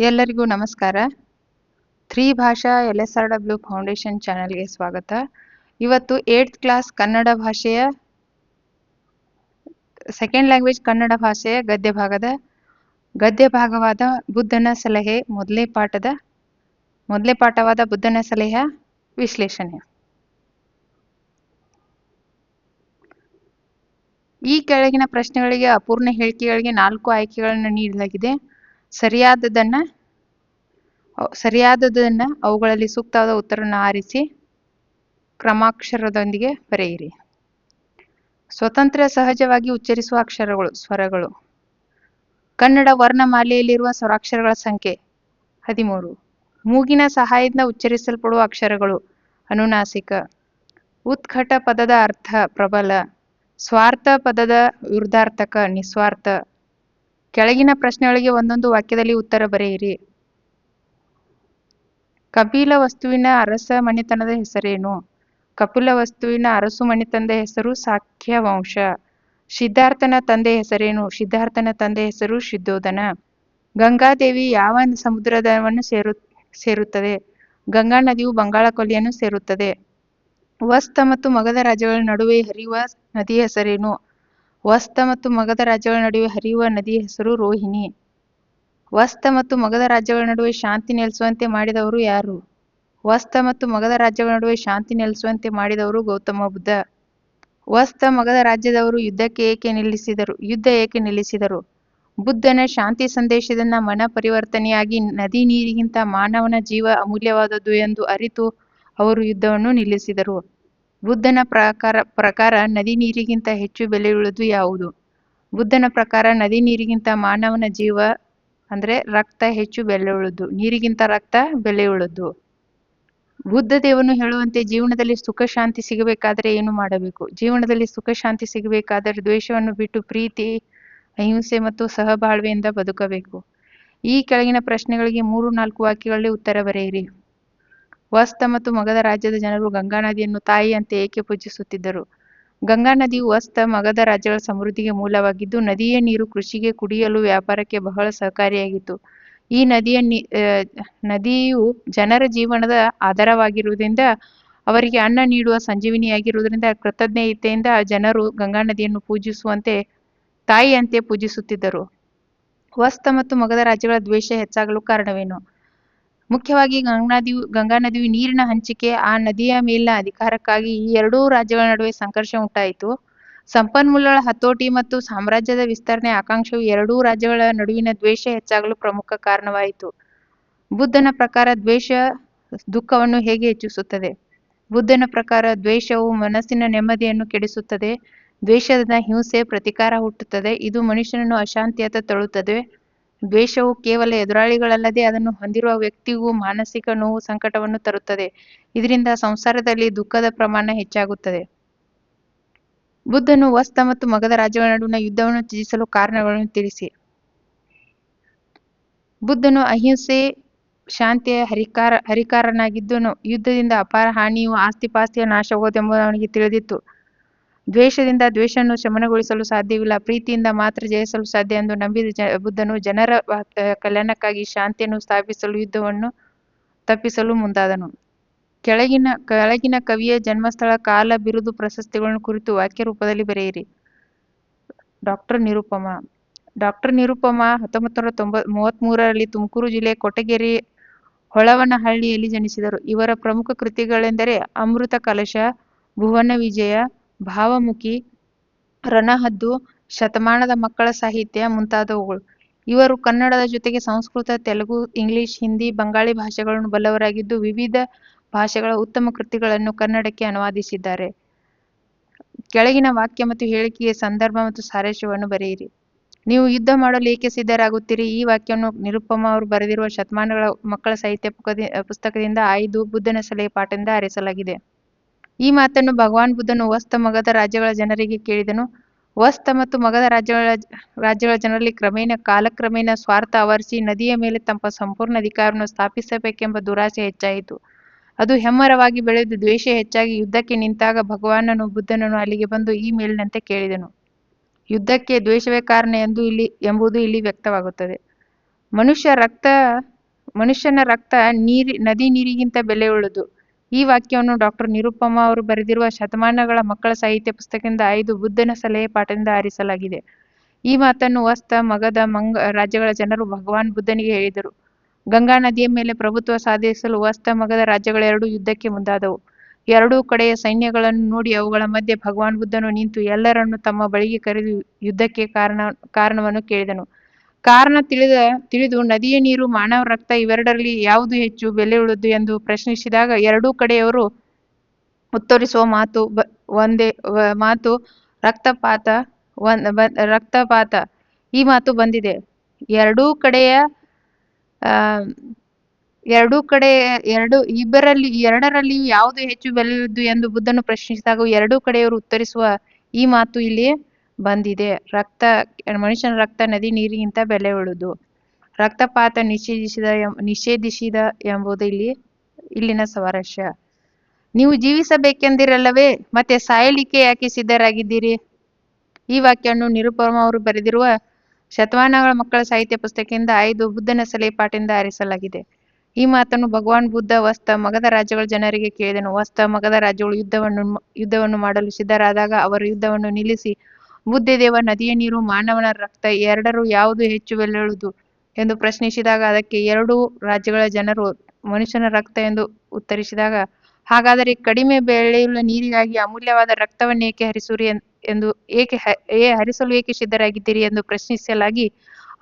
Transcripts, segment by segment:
ಎಲ್ಲರಿಗೂ ನಮಸ್ಕಾರ. ಭಾಷಾ LSRW ಫೌಂಡೇಶನ್ ಚಾನೆಲ್ಗೆ ಸ್ವಾಗತ. ಇವತ್ತು 8th ಕ್ಲಾಸ್ ಕನ್ನಡ ಭಾಷೆಯ ಸೆಕೆಂಡ್ ಲ್ಯಾಂಗ್ವೇಜ್ ಕನ್ನಡ ಭಾಷೆಯ ಗದ್ಯ ಭಾಗವಾದ ಬುದ್ಧನ ಸಲಹೆ ಮೊದಲೇ ಪಾಠವಾದ ಬುದ್ಧನ ಸಲಹೆಯ ವಿಶ್ಲೇಷಣೆ. ಈ ಕೆಳಗಿನ ಪ್ರಶ್ನೆಗಳಿಗೆ ಅಪೂರ್ಣ ಹೇಳಿಕೆಗಳಿಗೆ 4 ಆಯ್ಕೆಗಳನ್ನು ನೀಡಲಾಗಿದೆ. ಸರಿಯಾದದನ್ನ ಅವುಗಳಲ್ಲಿ ಸೂಕ್ತವಾದ ಉತ್ತರವನ್ನು ಆರಿಸಿ ಕ್ರಮಾಕ್ಷರದೊಂದಿಗೆ ಬರೆಯಿರಿ. ಸ್ವತಂತ್ರ ಸಹಜವಾಗಿ ಉಚ್ಚರಿಸುವ ಅಕ್ಷರಗಳು ಸ್ವರಗಳು. ಕನ್ನಡ ವರ್ಣಮಾಲೆಯಲ್ಲಿರುವ ಸ್ವರಾಕ್ಷರಗಳ ಸಂಖ್ಯೆ 13. ಮೂಗಿನ ಸಹಾಯದಿಂದ ಉಚ್ಚರಿಸಲ್ಪಡುವ ಅಕ್ಷರಗಳು ಅನುನಾಸಿಕ. ಉತ್ಕಟ ಪದದ ಅರ್ಥ ಪ್ರಬಲ. ಸ್ವಾರ್ಥ ಪದದ ವಿರುದ್ಧಾರ್ಥಕ ನಿಸ್ವಾರ್ಥ. ಕೆಳಗಿನ ಪ್ರಶ್ನೆಗಳಿಗೆ ಒಂದೊಂದು ವಾಕ್ಯದಲ್ಲಿ ಉತ್ತರ ಬರೆಯಿರಿ. ಕಪಿಲ ವಸ್ತುವಿನ ಅರಸ ಮನೆತನದ ಹೆಸರೇನು? ಕಪಿಲ ವಸ್ತುವಿನ ಅರಸು ಮನೆತನದ ಹೆಸರು ಸಾಕ್ಯ ವಂಶ. ಸಿದ್ಧಾರ್ಥನ ತಂದೆ ಹೆಸರೇನು? ಸಿದ್ಧಾರ್ಥನ ತಂದೆ ಹೆಸರು ಶುದ್ಧೋಧನ. ಗಂಗಾದೇವಿ ಯಾವ ಸಮುದ್ರವನ್ನು ಸೇರುತ್ತದೆ? ಗಂಗಾ ನದಿಯು ಬಂಗಾಳ ಕೊಲ್ಲಿಯನ್ನು ಸೇರುತ್ತದೆ. ವಸ್ತ ಮತ್ತು ಮಗಧ ರಾಜ್ಯಗಳ ನಡುವೆ ಹರಿಯುವ ನದಿಯ ಹೆಸರೇನು? ವಸ್ತ ಮತ್ತು ಮಗಧ ರಾಜ್ಯಗಳ ನಡುವೆ ಹರಿಯುವ ನದಿಯ ಹೆಸರು ರೋಹಿಣಿ. ವಸ್ತ ಮತ್ತು ಮಗಧ ರಾಜ್ಯಗಳ ನಡುವೆ ಶಾಂತಿ ನೆಲೆಸುವಂತೆ ಮಾಡಿದವರು ಯಾರು? ವಸ್ತ ಮತ್ತು ಮಗಧ ರಾಜ್ಯಗಳ ನಡುವೆ ಶಾಂತಿ ನೆಲೆಸುವಂತೆ ಮಾಡಿದವರು ಗೌತಮ ಬುದ್ಧ. ವಸ್ತ ಮಗಧ ರಾಜ್ಯದವರು ಯುದ್ಧ ಏಕೆ ನಿಲ್ಲಿಸಿದರು? ಬುದ್ಧನ ಶಾಂತಿ ಸಂದೇಶದಿಂದ ಮನ ಪರಿವರ್ತನೆಯಾಗಿ ನದಿ ನೀರಿಗಿಂತ ಮಾನವನ ಜೀವ ಅಮೂಲ್ಯವಾದದ್ದು ಎಂದು ಅರಿತು ಅವರು ಯುದ್ಧವನ್ನು ನಿಲ್ಲಿಸಿದರು. ಬುದ್ಧನ ಪ್ರಕಾರ ನದಿ ನೀರಿಗಿಂತ ಹೆಚ್ಚು ಬೆಲೆಯುಳ್ಳದ್ದು ಯಾವುದು? ಬುದ್ಧನ ಪ್ರಕಾರ ನದಿ ನೀರಿಗಿಂತ ಮಾನವನ ಜೀವ ಅಂದ್ರೆ ರಕ್ತ ಹೆಚ್ಚು ಬೆಲೆಯುಳ್ಳದ್ದು. ನೀರಿಗಿಂತ ರಕ್ತ ಬೆಲೆಯುಳ್ಳದ್ದು. ಬುದ್ಧ ದೇವನು ಹೇಳುವಂತೆ ಜೀವನದಲ್ಲಿ ಸುಖ ಶಾಂತಿ ಸಿಗಬೇಕಾದರೆ ಏನು ಮಾಡಬೇಕು? ಜೀವನದಲ್ಲಿ ಸುಖ ಶಾಂತಿ ಸಿಗಬೇಕಾದರೆ ದ್ವೇಷವನ್ನು ಬಿಟ್ಟು ಪ್ರೀತಿ, ಅಹಿಂಸೆ ಮತ್ತು ಸಹಬಾಳ್ವೆಯಿಂದ ಬದುಕಬೇಕು. ಈ ಕೆಳಗಿನ ಪ್ರಶ್ನೆಗಳಿಗೆ 3-4 ವಾಕ್ಯಗಳಲ್ಲಿ ಉತ್ತರ ಬರೆಯಿರಿ. ವಸ್ತ ಮತ್ತು ಮಗಧ ರಾಜ್ಯದ ಜನರು ಗಂಗಾ ನದಿಯನ್ನು ತಾಯಿಯಂತೆ ಏಕೆ ಪೂಜಿಸುತ್ತಿದ್ದರು? ಗಂಗಾ ನದಿಯು ವಸ್ತ ಮಗಧ ರಾಜ್ಯಗಳ ಸಮೃದ್ಧಿಗೆ ಮೂಲವಾಗಿದ್ದು, ನದಿಯ ನೀರು ಕೃಷಿಗೆ, ಕುಡಿಯಲು, ವ್ಯಾಪಾರಕ್ಕೆ ಬಹಳ ಸಹಕಾರಿಯಾಗಿತ್ತು. ಈ ನದಿಯು ಜನರ ಜೀವನದ ಆಧಾರವಾಗಿರುವುದರಿಂದ, ಅವರಿಗೆ ಅನ್ನ ನೀಡುವ ಸಂಜೀವಿನಿಯಾಗಿರುವುದರಿಂದ ಕೃತಜ್ಞತೆಯಿಂದ ಜನರು ಗಂಗಾ ನದಿಯನ್ನು ಪೂಜಿಸುವಂತೆ ತಾಯಿಯಂತೆ ಪೂಜಿಸುತ್ತಿದ್ದರು. ವಸ್ತ ಮತ್ತು ಮಗಧ ರಾಜ್ಯಗಳ ದ್ವೇಷ ಹೆಚ್ಚಾಗಲು ಕಾರಣವೇನು? ಮುಖ್ಯವಾಗಿ ಗಂಗಾ ನದಿಯು ನೀರಿನ ಹಂಚಿಕೆ, ಆ ನದಿಯ ಮೇಲಿನ ಅಧಿಕಾರಕ್ಕಾಗಿ ಈ ಎರಡೂ ರಾಜ್ಯಗಳ ನಡುವೆ ಸಂಘರ್ಷ ಉಂಟಾಯಿತು. ಸಂಪನ್ಮೂಲಗಳ ಹತೋಟಿ ಮತ್ತು ಸಾಮ್ರಾಜ್ಯದ ವಿಸ್ತರಣೆ ಆಕಾಂಕ್ಷೆಯು ಎರಡೂ ರಾಜ್ಯಗಳ ನಡುವಿನ ದ್ವೇಷ ಹೆಚ್ಚಾಗಲು ಪ್ರಮುಖ ಕಾರಣವಾಯಿತು. ಬುದ್ಧನ ಪ್ರಕಾರ ದ್ವೇಷ ದುಃಖವನ್ನು ಹೇಗೆ ಹೆಚ್ಚಿಸುತ್ತದೆ? ಬುದ್ಧನ ಪ್ರಕಾರ ದ್ವೇಷವು ಮನಸ್ಸಿನ ನೆಮ್ಮದಿಯನ್ನು ಕೆಡಿಸುತ್ತದೆ. ದ್ವೇಷದಿಂದ ಹಿಂಸೆ, ಪ್ರತೀಕಾರ ಹುಟ್ಟುತ್ತದೆ. ಇದು ಮನುಷ್ಯನನ್ನು ಅಶಾಂತಿಯತ್ತ ತಳ್ಳುತ್ತದೆ. ದ್ವೇಷವು ಕೇವಲ ಎದುರಾಳಿಗಳಲ್ಲದೆ ಅದನ್ನು ಹೊಂದಿರುವ ವ್ಯಕ್ತಿಗೂ ಮಾನಸಿಕ ನೋವು, ಸಂಕಟವನ್ನು ತರುತ್ತದೆ. ಇದರಿಂದ ಸಂಸಾರದಲ್ಲಿ ದುಃಖದ ಪ್ರಮಾಣ ಹೆಚ್ಚಾಗುತ್ತದೆ. ಬುದ್ಧನು ವಸ್ತ ಮತ್ತು ಮಗಧ ರಾಜ್ಯಗಳ ನಡುವಿನ ಯುದ್ಧವನ್ನು ತ್ಯಜಿಸಲು ಕಾರಣಗಳನ್ನು ತಿಳಿಸಿ. ಬುದ್ಧನು ಅಹಿಂಸೆ, ಶಾಂತಿಯ ಹರಿಕಾರನಾಗಿದ್ದನು. ಯುದ್ಧದಿಂದ ಅಪಾರ ಹಾನಿಯೂ ಆಸ್ತಿಪಾಸ್ತಿಯ ನಾಶವಾಗುವುದೆಂಬುದು ಅವನಿಗೆ ತಿಳಿದಿತ್ತು. ದ್ವೇಷದಿಂದ ದ್ವೇಷವನ್ನು ಶಮನಗೊಳಿಸಲು ಸಾಧ್ಯವಿಲ್ಲ, ಪ್ರೀತಿಯಿಂದ ಮಾತ್ರ ಜಯಿಸಲು ಸಾಧ್ಯ ಎಂದು ನಂಬಿದ ಬುದ್ಧನು ಜನರ ಕಲ್ಯಾಣಕ್ಕಾಗಿ ಶಾಂತಿಯನ್ನು ಸ್ಥಾಪಿಸಲು ಯುದ್ಧವನ್ನು ತಪ್ಪಿಸಲು ಮುಂದಾದನು. ಕೆಳಗಿನ ಕವಿಯ ಜನ್ಮಸ್ಥಳ, ಕಾಲ, ಬಿರುದು, ಪ್ರಶಸ್ತಿಗಳನ್ನು ಕುರಿತು ವಾಕ್ಯ ರೂಪದಲ್ಲಿ ಬರೆಯಿರಿ. ಡಾಕ್ಟರ್ ನಿರುಪಮಾ. ಡಾಕ್ಟರ್ ನಿರುಪಮಾ 1933ರಲ್ಲಿ ತುಮಕೂರು ಜಿಲ್ಲೆ ಕೊಟಗೇರಿ ಹೊಳವನಹಳ್ಳಿಯಲ್ಲಿ ಜನಿಸಿದರು. ಇವರ ಪ್ರಮುಖ ಕೃತಿಗಳೆಂದರೆ ಅಮೃತ ಕಲಶ, ಭುವನ ವಿಜಯ, ಭಾವಮುಖಿ, ರಣಹದ್ದು, ಶತಮಾನದ ಮಕ್ಕಳ ಸಾಹಿತ್ಯ ಮುಂತಾದವುಗಳು. ಇವರು ಕನ್ನಡದ ಜೊತೆಗೆ ಸಂಸ್ಕೃತ, ತೆಲುಗು, ಇಂಗ್ಲಿಷ್, ಹಿಂದಿ, ಬಂಗಾಳಿ ಭಾಷೆಗಳನ್ನು ಬಲ್ಲವರಾಗಿದ್ದು, ವಿವಿಧ ಭಾಷೆಗಳ ಉತ್ತಮ ಕೃತಿಗಳನ್ನು ಕನ್ನಡಕ್ಕೆ ಅನುವಾದಿಸಿದ್ದಾರೆ. ಕೆಳಗಿನ ವಾಕ್ಯ ಮತ್ತು ಹೇಳಿಕೆಗೆ ಸಂದರ್ಭ ಮತ್ತು ಸಾರಾಂಶವನ್ನು ಬರೆಯಿರಿ. ನೀವು ಯುದ್ಧ ಮಾಡಲು ಏಕೆ ಸಿದ್ಧರಾಗುತ್ತೀರಿ? ಈ ವಾಕ್ಯವನ್ನು ನಿರುಪಮಾ ಅವರು ಬರೆದಿರುವ ಶತಮಾನಗಳ ಮಕ್ಕಳ ಸಾಹಿತ್ಯ ಪುಸ್ತಕದಿಂದ ಆಯ್ದು ಬುದ್ಧನ ಸಲಹೆ ಪಾಠದಿಂದ ಆರಿಸಲಾಗಿದೆ. ಈ ಮಾತನ್ನು ಭಗವಾನ್ ಬುದ್ಧನು ವಸ್ತ ಮಗಧ ರಾಜ್ಯಗಳ ಜನರಿಗೆ ಕೇಳಿದನು. ವಸ್ತ ಮತ್ತು ಮಗಧ ರಾಜ್ಯಗಳ ಜನರಲ್ಲಿ ಕಾಲಕ್ರಮೇಣ ಸ್ವಾರ್ಥ ಆವರಿಸಿ ನದಿಯ ಮೇಲೆ ತಮ್ಮ ಸಂಪೂರ್ಣ ಅಧಿಕಾರವನ್ನು ಸ್ಥಾಪಿಸಬೇಕೆಂಬ ದುರಾಸೆ ಹೆಚ್ಚಾಯಿತು. ಅದು ಹೆಮ್ಮರವಾಗಿ ಬೆಳೆದು ದ್ವೇಷ ಹೆಚ್ಚಾಗಿ ಯುದ್ಧಕ್ಕೆ ನಿಂತಾಗ ಭಗವಾನನು ಬುದ್ಧನನ್ನು ಅಲ್ಲಿಗೆ ಬಂದು ಈ ಮೇಲಿನಂತೆ ಕೇಳಿದನು. ಯುದ್ಧಕ್ಕೆ ದ್ವೇಷವೇ ಕಾರಣ ಎಂಬುದು ಇಲ್ಲಿ ವ್ಯಕ್ತವಾಗುತ್ತದೆ. ಮನುಷ್ಯನ ರಕ್ತ ನದಿ ನೀರಿಗಿಂತ ಬೆಲೆಯುಳ್ಳದು. ಈ ವಾಕ್ಯವನ್ನು ಡಾಕ್ಟರ್ ನಿರುಪಮ ಅವರು ಬರೆದಿರುವ ಶತಮಾನಗಳ ಮಕ್ಕಳ ಸಾಹಿತ್ಯ ಪುಸ್ತಕದಿಂದ ಆಯ್ದು ಬುದ್ಧನ ಸಲಹೆ ಪಾಠದಿಂದ ಆರಿಸಲಾಗಿದೆ. ಈ ಮಾತನ್ನು ವಸ್ತ ಮಗಧ ರಾಜ್ಯಗಳ ಜನರು ಭಗವಾನ್ ಬುದ್ಧನಿಗೆ ಹೇಳಿದರು. ಗಂಗಾ ನದಿಯ ಮೇಲೆ ಪ್ರಭುತ್ವ ಸಾಧಿಸಲು ವಸ್ತ ಮಗಧ ರಾಜ್ಯಗಳೆರಡೂ ಯುದ್ಧಕ್ಕೆ ಮುಂದಾದವು. ಎರಡೂ ಕಡೆಯ ಸೈನ್ಯಗಳನ್ನು ನೋಡಿ ಅವುಗಳ ಮಧ್ಯೆ ಭಗವಾನ್ ಬುದ್ಧನು ನಿಂತು ಎಲ್ಲರನ್ನೂ ತಮ್ಮ ಬಳಿಗೆ ಕರೆದು ಯುದ್ಧಕ್ಕೆ ಕಾರಣವನ್ನು ಕೇಳಿದನು. ಕಾರಣ ತಿಳಿದು ನದಿಯ ನೀರು, ಮಾನವ ರಕ್ತ ಇವೆರಡರಲ್ಲಿ ಯಾವುದು ಹೆಚ್ಚು ಬೆಲೆಯುಳ್ಳದ್ದು ಎಂದು ಪ್ರಶ್ನಿಸಿದಾಗ ಎರಡೂ ಕಡೆಯವರು ಉತ್ತರಿಸುವ ಮಾತು ರಕ್ತಪಾತ. ಈ ಮಾತು ಬಂದಿದೆ. ಎರಡರಲ್ಲಿಯೂ ಯಾವುದು ಹೆಚ್ಚು ಬೆಲೆಯುಳ್ಳದ್ದು ಎಂದು ಬುದ್ಧನು ಪ್ರಶ್ನಿಸಿದಾಗ ಎರಡೂ ಕಡೆಯವರು ಉತ್ತರಿಸುವ ಈ ಮಾತು ಇಲ್ಲಿ ಬಂದಿದೆ. ಮನುಷ್ಯನ ರಕ್ತ ನದಿ ನೀರಿಗಿಂತ ಬೆಲೆಯುಳ್ಳದು. ರಕ್ತಪಾತ ನಿಷೇಧಿಸಿದ ಎಂಬುದು ಇಲ್ಲಿನ ಸ್ವಾರಸ್ಯ. ನೀವು ಜೀವಿಸಬೇಕೆಂದಿರಲ್ಲವೇ? ಮತ್ತೆ ಸಾಯಲಿಕ್ಕೆ ಯಾಕೆ ಸಿದ್ಧರಾಗಿದ್ದೀರಿ? ಈ ವಾಕ್ಯವನ್ನು ನಿರುಪಮ ಅವರು ಬರೆದಿರುವ ಶತಮಾನಗಳ ಮಕ್ಕಳ ಸಾಹಿತ್ಯ ಪುಸ್ತಕದಿಂದ ಆಯ್ದು ಬುದ್ಧನ ಸಲಹೆ ಪಾಠದಿಂದ ಆರಿಸಲಾಗಿದೆ. ಈ ಮಾತನ್ನು ಭಗವಾನ್ ಬುದ್ಧ ವಸ್ತ ಮಗಧ ರಾಜ್ಯಗಳ ಜನರಿಗೆ ಕೇಳಿದನು. ವಸ್ತ ಮಗಧ ರಾಜ್ಯಗಳು ಯುದ್ಧವನ್ನು ಮಾಡಲು ಸಿದ್ಧರಾದಾಗ ಅವರು ಯುದ್ಧವನ್ನು ನಿಲ್ಲಿಸಿ, ಬುದ್ಧದೇವ, ನದಿಯ ನೀರು, ಮಾನವನ ರಕ್ತ ಎರಡರೂ ಯಾವುದು ಹೆಚ್ಚು ಬೆಲೆಯುಳ್ಳದು ಎಂದು ಪ್ರಶ್ನಿಸಿದಾಗ ಅದಕ್ಕೆ ಎರಡೂ ರಾಜ್ಯಗಳ ಜನರು ಮನುಷ್ಯನ ರಕ್ತ ಎಂದು ಉತ್ತರಿಸಿದಾಗ, ಹಾಗಾದರೆ ಕಡಿಮೆ ಬೆಲೆಯುಳ್ಳ ನೀರಿಗಾಗಿ ಅಮೂಲ್ಯವಾದ ರಕ್ತವನ್ನೇಕೆ ಹರಿಸಲು ಏಕೆ ಸಿದ್ಧರಾಗಿದ್ದೀರಿ ಎಂದು ಪ್ರಶ್ನಿಸಲಾಗಿ,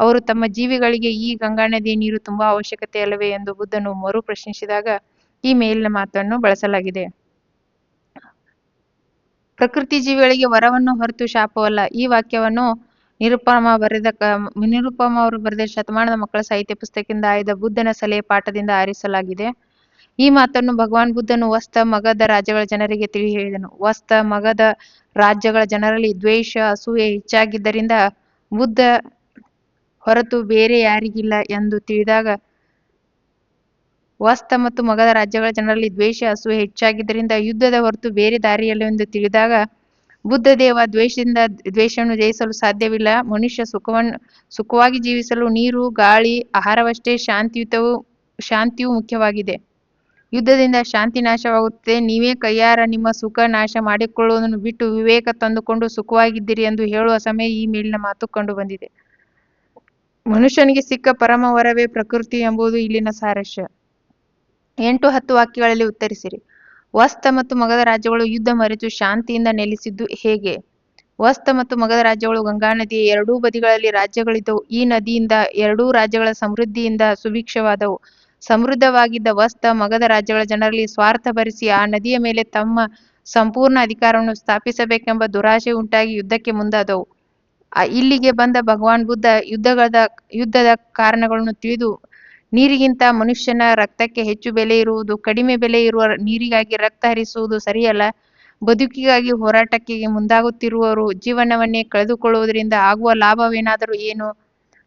ಅವರು ತಮ್ಮ ಜೀವಿಗಳಿಗೆ ಈ ಗಂಗಾ ನದಿಯ ನೀರು ತುಂಬಾ ಅವಶ್ಯಕತೆಯಲ್ಲವೇ ಎಂದು ಬುದ್ಧನು ಮರು ಪ್ರಶ್ನಿಸಿದಾಗ ಈ ಮೇಲಿನ ಮಾತನ್ನು ಬಳಸಲಾಗಿದೆ. ಪ್ರಕೃತಿ ಜೀವಿಗಳಿಗೆ ವರವನ್ನು ಹೊರತು ಶಾಪವಲ್ಲ. ಈ ವಾಕ್ಯವನ್ನು ನಿರುಪಮ ಅವರು ಬರೆದ ಶತಮಾನದ ಮಕ್ಕಳ ಸಾಹಿತ್ಯ ಪುಸ್ತಕದಿಂದ ಆಯ್ದ ಬುದ್ಧನ ಸಲಹೆ ಪಾಠದಿಂದ ಆರಿಸಲಾಗಿದೆ. ಈ ಮಾತನ್ನು ಭಗವಾನ್ ಬುದ್ಧನು ವಸ್ತ ಮಗಧ ರಾಜ್ಯಗಳ ಜನರಿಗೆ ತಿಳಿ ಹೇಳಿದನು. ವಸ್ತ ಮಗಧ ರಾಜ್ಯಗಳ ಜನರಲ್ಲಿ ದ್ವೇಷ, ಅಸೂಯೆ ಹೆಚ್ಚಾಗಿದ್ದರಿಂದ ಬುದ್ಧ ಹೊರತು ಬೇರೆ ಯಾರಿಗಿಲ್ಲ ಎಂದು ತಿಳಿದಾಗ ವಸ್ತ ಮತ್ತು ಮಗಧ ರಾಜ್ಯಗಳ ಜನರಲ್ಲಿ ದ್ವೇಷ, ಅಸೂಯೆ ಹೆಚ್ಚಾಗಿದ್ದರಿಂದ ಯುದ್ಧದ ಹೊರತು ಬೇರೆ ದಾರಿಯಿಲ್ಲವೆಂದು ತಿಳಿದಾಗ ಬುದ್ಧದೇವ, ದ್ವೇಷದಿಂದ ದ್ವೇಷವನ್ನು ಜಯಿಸಲು ಸಾಧ್ಯವಿಲ್ಲ. ಮನುಷ್ಯ ಸುಖವಾಗಿ ಜೀವಿಸಲು ನೀರು, ಗಾಳಿ, ಆಹಾರವಷ್ಟೇ ಶಾಂತಿಯೂ ಮುಖ್ಯವಾಗಿದೆ. ಯುದ್ಧದಿಂದ ಶಾಂತಿ ನಾಶವಾಗುತ್ತದೆ. ನೀವೇ ಕೈಯಾರ ನಿಮ್ಮ ಸುಖ ನಾಶ ಮಾಡಿಕೊಳ್ಳುವುದನ್ನು ಬಿಟ್ಟು ವಿವೇಕ ತಂದುಕೊಂಡು ಸುಖವಾಗಿದ್ದೀರಿ ಎಂದು ಹೇಳುವ ಸಮಯ ಈ ಮೇಲಿನ ಮಾತು ಕಂಡುಬಂದಿದೆ. ಮನುಷ್ಯನಿಗೆ ಸಿಕ್ಕ ಪರಮ ವರವೇ ಪ್ರಕೃತಿ ಎಂಬುದು ಇಲ್ಲಿನ ಸಾರಾಂಶ. 8-10 ವಾಕ್ಯಗಳಲ್ಲಿ ಉತ್ತರಿಸಿರಿ. ವಸ್ತ ಮತ್ತು ಮಗಧ ರಾಜ್ಯಗಳು ಯುದ್ಧ ಮರೆತು ಶಾಂತಿಯಿಂದ ನೆಲೆಸಿದ್ದು ಹೇಗೆ? ವಸ್ತ ಮತ್ತು ಮಗಧ ರಾಜ್ಯಗಳು ಗಂಗಾ ನದಿಯ ಎರಡೂ ಬದಿಗಳಲ್ಲಿ ರಾಜ್ಯಗಳಿದ್ದವು. ಈ ನದಿಯಿಂದ ಎರಡೂ ರಾಜ್ಯಗಳ ಸಮೃದ್ಧಿಯಿಂದ ಸುಭಿಕ್ಷವಾದವು. ಸಮೃದ್ಧವಾಗಿದ್ದ ವಸ್ತ ಮಗಧ ರಾಜ್ಯಗಳ ಜನರಲ್ಲಿ ಸ್ವಾರ್ಥ ಭರಿಸಿ ಆ ನದಿಯ ಮೇಲೆ ತಮ್ಮ ಸಂಪೂರ್ಣ ಅಧಿಕಾರವನ್ನು ಸ್ಥಾಪಿಸಬೇಕೆಂಬ ದುರಾಶೆ ಉಂಟಾಗಿ ಯುದ್ಧಕ್ಕೆ ಮುಂದಾದವು. ಇಲ್ಲಿಗೆ ಬಂದ ಭಗವಾನ್ ಬುದ್ಧ ಯುದ್ಧದ ಕಾರಣಗಳನ್ನು ತಿಳಿದು, ನೀರಿಗಿಂತ ಮನುಷ್ಯನ ರಕ್ತಕ್ಕೆ ಹೆಚ್ಚು ಬೆಲೆ ಇರುವುದು, ಕಡಿಮೆ ಬೆಲೆ ಇರುವ ನೀರಿಗಾಗಿ ರಕ್ತ ಹರಿಸುವುದು ಸರಿಯಲ್ಲ. ಬದುಕಿಗಾಗಿ ಹೋರಾಟಕ್ಕೆ ಮುಂದಾಗುತ್ತಿರುವವರು ಜೀವನವನ್ನೇ ಕಳೆದುಕೊಳ್ಳುವುದರಿಂದ ಆಗುವ ಲಾಭವೇನಾದರೂ ಏನು?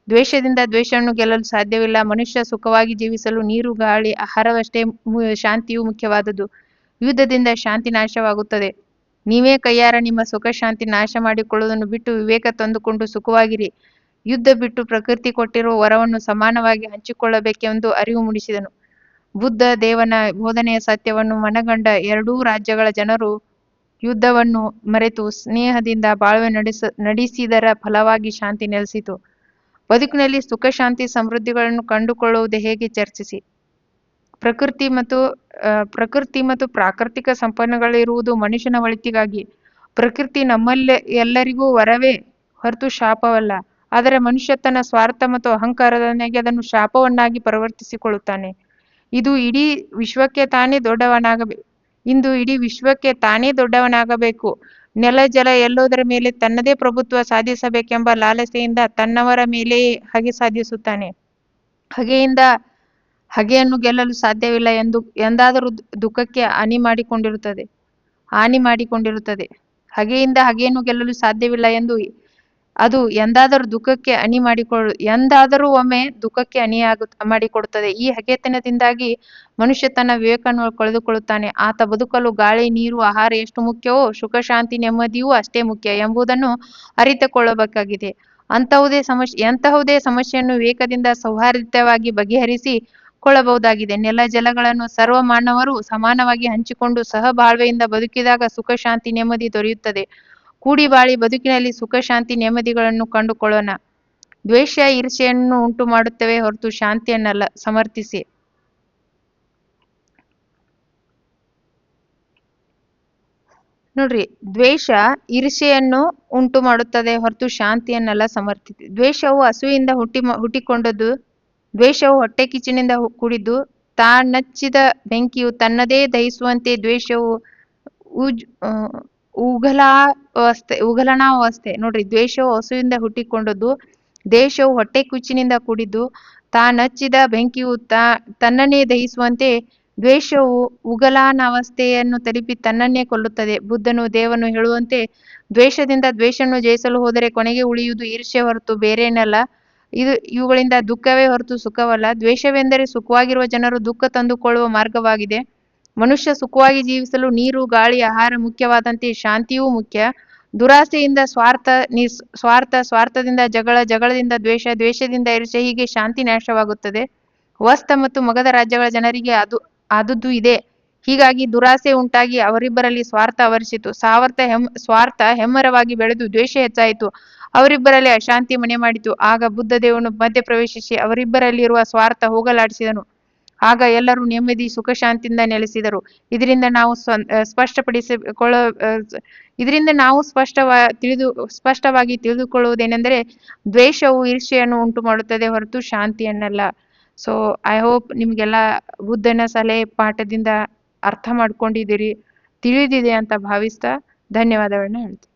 ದ್ವೇಷದಿಂದ ದ್ವೇಷವನ್ನು ಗೆಲ್ಲಲು ಸಾಧ್ಯವಿಲ್ಲ. ಮನುಷ್ಯ ಸುಖವಾಗಿ ಜೀವಿಸಲು ನೀರು, ಗಾಳಿ, ಆಹಾರವಷ್ಟೇ ಶಾಂತಿಯೂ ಮುಖ್ಯವಾದುದು. ಯುದ್ಧದಿಂದ ಶಾಂತಿ ನಾಶವಾಗುತ್ತದೆ. ನೀವೇ ಕೈಯಾರ ನಿಮ್ಮ ಸುಖ ಶಾಂತಿ ನಾಶ ಮಾಡಿಕೊಳ್ಳುವುದನ್ನು ಬಿಟ್ಟು ವಿವೇಕ ತಂದುಕೊಂಡು ಸುಖವಾಗಿರಿ. ಯುದ್ಧ ಬಿಟ್ಟು ಪ್ರಕೃತಿ ಕೊಟ್ಟಿರುವ ವರವನ್ನು ಸಮಾನವಾಗಿ ಹಂಚಿಕೊಳ್ಳಬೇಕೆಂದು ಅರಿವು ಮೂಡಿಸಿದನು. ಬುದ್ಧ ದೇವನ ಬೋಧನೆಯ ಸತ್ಯವನ್ನು ಮನಗಂಡ ಎರಡೂ ರಾಜ್ಯಗಳ ಜನರು ಯುದ್ಧವನ್ನು ಮರೆತು ಸ್ನೇಹದಿಂದ ಬಾಳ್ವೆ ನಡೆಸಿದರ ಫಲವಾಗಿ ಶಾಂತಿ ನೆಲೆಸಿತು. ಬದುಕಿನಲ್ಲಿ ಸುಖ, ಶಾಂತಿ, ಸಮೃದ್ಧಿಗಳನ್ನು ಕಂಡುಕೊಳ್ಳುವುದು ಹೇಗೆ ಚರ್ಚಿಸಿ. ಪ್ರಕೃತಿ ಮತ್ತು ಪ್ರಾಕೃತಿಕ ಸಂಪನ್ಮೂಲಗಳಿರುವುದು ಮನುಷ್ಯನ ಒಳಿತಿಗಾಗಿ. ಪ್ರಕೃತಿ ಎಲ್ಲರಿಗೂ ವರವೇ ಹೊರತು ಶಾಪವಲ್ಲ. ಆದರೆ ಮನುಷ್ಯ ತನ್ನ ಸ್ವಾರ್ಥ ಮತ್ತು ಅಹಂಕಾರದಿಂದಾಗಿ ಅದನ್ನು ಶಾಪವನ್ನಾಗಿ ಪರಿವರ್ತಿಸಿಕೊಳ್ಳುತ್ತಾನೆ. ಇಂದು ಇಡೀ ವಿಶ್ವಕ್ಕೆ ತಾನೇ ದೊಡ್ಡವನಾಗಬೇಕು. ನೆಲ, ಜಲ ಎಲ್ಲದರ ಮೇಲೆ ತನ್ನದೇ ಪ್ರಭುತ್ವ ಸಾಧಿಸಬೇಕೆಂಬ ಲಾಲಸೆಯಿಂದ ತನ್ನವರ ಮೇಲೆಯೇ ಹಗೆ ಸಾಧಿಸುತ್ತಾನೆ. ಹಗೆಯನ್ನು ಗೆಲ್ಲಲು ಸಾಧ್ಯವಿಲ್ಲ ಎಂದಾದರೂ ದುಃಖಕ್ಕೆ ಹಾನಿ ಮಾಡಿಕೊಂಡಿರುತ್ತದೆ. ಹಗೆಯಿಂದ ಹಗೆಯನ್ನು ಗೆಲ್ಲಲು ಸಾಧ್ಯವಿಲ್ಲ ಎಂದು ಅದು ಎಂದಾದರೂ ಒಮ್ಮೆ ದುಃಖಕ್ಕೆ ಹಾನಿ ಮಾಡಿಕೊಡುತ್ತದೆ. ಈ ಹಗೆತನದಿಂದಾಗಿ ಮನುಷ್ಯ ತನ್ನ ವಿವೇಕವನ್ನು ಕಳೆದುಕೊಳ್ಳುತ್ತಾನೆ. ಆತ ಬದುಕಲು ಗಾಳಿ, ನೀರು, ಆಹಾರ ಎಷ್ಟು ಮುಖ್ಯವೋ ಸುಖ, ಶಾಂತಿ, ನೆಮ್ಮದಿಯೂ ಅಷ್ಟೇ ಮುಖ್ಯ ಎಂಬುದನ್ನು ಅರಿತುಕೊಳ್ಳಬೇಕಾಗಿದೆ. ಎಂತಹುದೇ ಸಮಸ್ಯೆಯನ್ನು ವಿವೇಕದಿಂದ ಸೌಹಾರ್ದವಾಗಿ ಬಗೆಹರಿಸಿಕೊಳ್ಳಬಹುದಾಗಿದೆ. ನೆಲ ಜಲಗಳನ್ನು ಸರ್ವ ಮಾನವರು ಸಮಾನವಾಗಿ ಹಂಚಿಕೊಂಡು ಸಹಬಾಳ್ವೆಯಿಂದ ಬದುಕಿದಾಗ ಸುಖ ಶಾಂತಿ ನೆಮ್ಮದಿ ದೊರೆಯುತ್ತದೆ. ಕೂಡಿ ಬಾಳಿ ಬದುಕಿನಲ್ಲಿ ಸುಖ ಶಾಂತಿ ನೆಮ್ಮದಿಗಳನ್ನು ಕಂಡುಕೊಳ್ಳೋಣ. ದ್ವೇಷ ಈರ್ಷೆಯನ್ನು ಉಂಟು ಮಾಡುತ್ತವೆ ಹೊರತು ಶಾಂತಿಯನ್ನಲ್ಲ. ಸಮರ್ಥಿಸಿ. ನೋಡ್ರಿ, ದ್ವೇಷ ಈರ್ಷೆಯನ್ನು ಉಂಟು ಮಾಡುತ್ತದೆ ಹೊರತು ಶಾಂತಿಯನ್ನಲ್ಲ. ಸಮರ್ಥಿಸಿ. ದ್ವೇಷವು ಹಸುವಿಂದ ಹುಟ್ಟಿಕೊಂಡದ್ದು. ದ್ವೇಷವು ಹೊಟ್ಟೆ ಕಿಚ್ಚಿನಿಂದ ಕೂಡಿದ್ದು. ತಾನಚ್ಚಿದ ಬೆಂಕಿಯು ತನ್ನದೇ ದಹಿಸುವಂತೆ. ದ್ವೇಷವು ಉಗಲನಾವಸ್ಥೆ. ನೋಡ್ರಿ, ದ್ವೇಷವು ಹಸುವಿಂದ ಹುಟ್ಟಿಕೊಂಡದ್ದು. ದ್ವೇಷವು ಹೊಟ್ಟೆ ಕಿಚ್ಚಿನಿಂದ ಕೂಡಿದ್ದು. ತಾನಚ್ಚಿದ ಬೆಂಕಿಯು ತನ್ನನ್ನೇ ದಹಿಸುವಂತೆ. ದ್ವೇಷವು ಉಗಲನಾವಸ್ಥೆಯನ್ನು ತಲುಪಿ ತನ್ನನ್ನೇ ಕೊಲ್ಲುತ್ತದೆ. ಬುದ್ಧನು ದೇವನು ಹೇಳುವಂತೆ ದ್ವೇಷದಿಂದ ದ್ವೇಷವನ್ನು ಜಯಿಸಲು ಹೋದರೆ ಕೊನೆಗೆ ಉಳಿಯುವುದು ಈರ್ಷ್ಯೆ ಹೊರತು ಬೇರೇನಲ್ಲ. ಇವುಗಳಿಂದ ದುಃಖವೇ ಹೊರತು ಸುಖವಲ್ಲ. ದ್ವೇಷವೆಂದರೆ ಸುಖವಾಗಿರುವ ಜನರು ದುಃಖ ತಂದುಕೊಳ್ಳುವ ಮಾರ್ಗವಾಗಿದೆ. ಮನುಷ್ಯ ಸುಖವಾಗಿ ಜೀವಿಸಲು ನೀರು, ಗಾಳಿ, ಆಹಾರ ಮುಖ್ಯವಾದಂತೆ ಶಾಂತಿಯೂ ಮುಖ್ಯ. ದುರಾಸೆಯಿಂದ ಸ್ವಾರ್ಥದಿಂದ ಜಗಳ, ಜಗಳದಿಂದ ದ್ವೇಷ, ದ್ವೇಷದಿಂದ ಈರ್ಷ್ಯೆ, ಹೀಗೆ ಶಾಂತಿ ನಾಶವಾಗುತ್ತದೆ. ವಸ್ತ ಮತ್ತು ಮಗಧ ರಾಜ್ಯಗಳ ಜನರಿಗೆ ಆದದ್ದು ಇದೇ. ಹೀಗಾಗಿ ದುರಾಸೆ ಉಂಟಾಗಿ ಅವರಿಬ್ಬರಲ್ಲಿ ಸ್ವಾರ್ಥ ಆವರಿಸಿತು. ಸ್ವಾರ್ಥ ಹೆಮ್ಮರವಾಗಿ ಬೆಳೆದು ದ್ವೇಷ ಹೆಚ್ಚಾಯಿತು. ಅವರಿಬ್ಬರಲ್ಲಿ ಅಶಾಂತಿ ಮನೆ ಮಾಡಿತು. ಆಗ ಬುದ್ಧದೇವನು ಮಧ್ಯಪ್ರವೇಶಿಸಿ ಅವರಿಬ್ಬರಲ್ಲಿರುವ ಸ್ವಾರ್ಥ ಹೋಗಲಾಡಿಸಿದನು. ಆಗ ಎಲ್ಲರೂ ನೆಮ್ಮದಿ ಸುಖ ಶಾಂತಿಯಿಂದ ನೆಲೆಸಿದರು. ಇದರಿಂದ ನಾವು ಸ್ಪಷ್ಟವಾಗಿ ತಿಳಿದುಕೊಳ್ಳುವುದೇನೆಂದರೆ ದ್ವೇಷವು ಈರ್ಷ್ಯೆಯನ್ನು ಉಂಟು ಮಾಡುತ್ತದೆ ಹೊರತು ಶಾಂತಿಯನ್ನಲ್ಲ. ಸೊ ಐ ಹೋಪ್ ನಿಮ್ಗೆಲ್ಲ ಬುದ್ಧನ ಸಲಹೆ ಪಾಠದಿಂದ ಅರ್ಥ ಮಾಡ್ಕೊಂಡಿದ್ದೀರಿ, ತಿಳಿದಿದೆ ಅಂತ ಭಾವಿಸ್ತಾ ಧನ್ಯವಾದಗಳನ್ನ ಹೇಳ್ತೀನಿ.